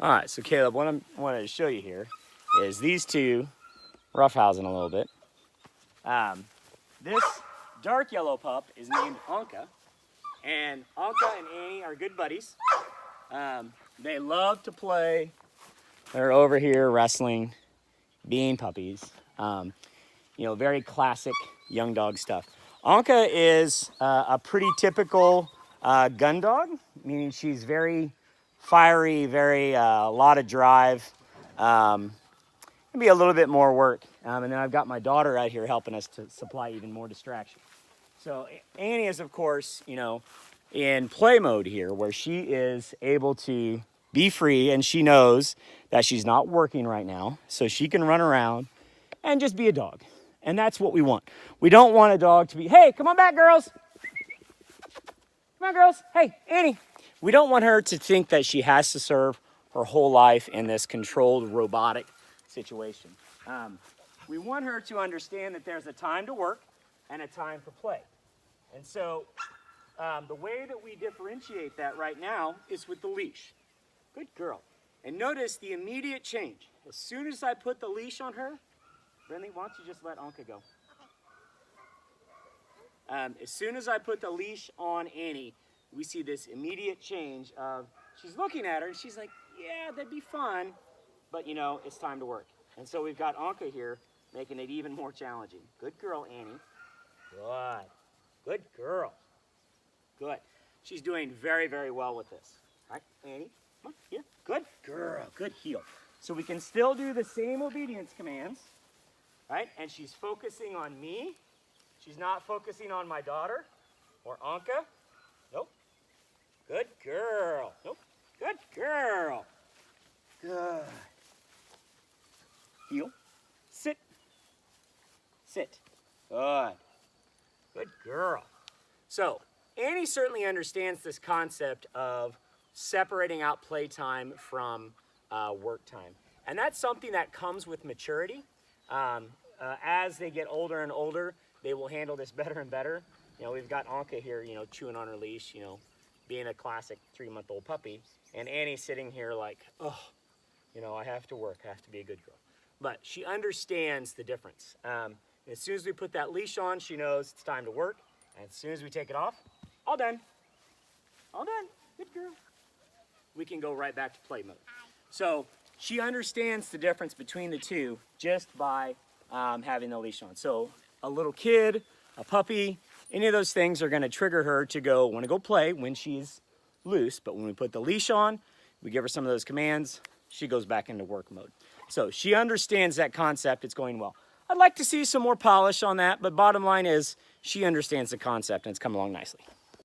All right, so Caleb, what I wanted to show you here is these two roughhousing a little bit. This dark yellow pup is named Anka, and Anka and Annie are good buddies. They love to play. They're over here wrestling, being puppies. You know, very classic young dog stuff. Anka is a pretty typical gun dog, meaning she's very fiery, very a lot of drive. Be a little bit more work. And then I've got my daughter out here helping us to supply even more distraction. So Annie is, of course, you know, in play mode here, where she is able to be free, and she knows that she's not working right now, so she can run around and just be a dog. And that's what we want. We don't want a dog to be, hey, come on back, girls. Come on, girls. Hey, Annie. We don't want her to think that she has to serve her whole life in this controlled robotic situation. We want her to understand that there's a time to work and a time for play. And so the way that we differentiate that right now is with the leash. Good girl. And notice the immediate change. As soon as I put the leash on her, Brinley, why don't you just let Anka go? As soon as I put the leash on Annie, we see this immediate change of, she's looking at her and she's like, yeah, that'd be fun, but you know, it's time to work. And so we've got Anka here making it even more challenging. Good girl, Annie. Good. Good girl. Good. She's doing very, very well with this. All right, Annie, come on, here. Good girl. Good heel. So we can still do the same obedience commands, right? And she's focusing on me. She's not focusing on my daughter or Anka. Nope. Good girl. Nope. Good girl. Good. Heel. Sit. Sit. Good. Good girl. So, Annie certainly understands this concept of separating out playtime from work time. And that's something that comes with maturity. As they get older and older, they will handle this better and better. You know, we've got Anka here, you know, chewing on her leash, you know, being a classic 3-month-old puppy. And Annie's sitting here like, oh, you know, I have to work, I have to be a good girl. But she understands the difference. As soon as we put that leash on, she knows it's time to work. And as soon as we take it off, all done. All done. Good girl. We can go right back to play mode. So she understands the difference between the two just by having the leash on. So a little kid, a puppy, any of those things are going to trigger her to want to go play when she's loose. But when we put the leash on, we give her some of those commands, she goes back into work mode. So she understands that concept. It's going well. I'd like to see some more polish on that, but bottom line is she understands the concept and it's come along nicely.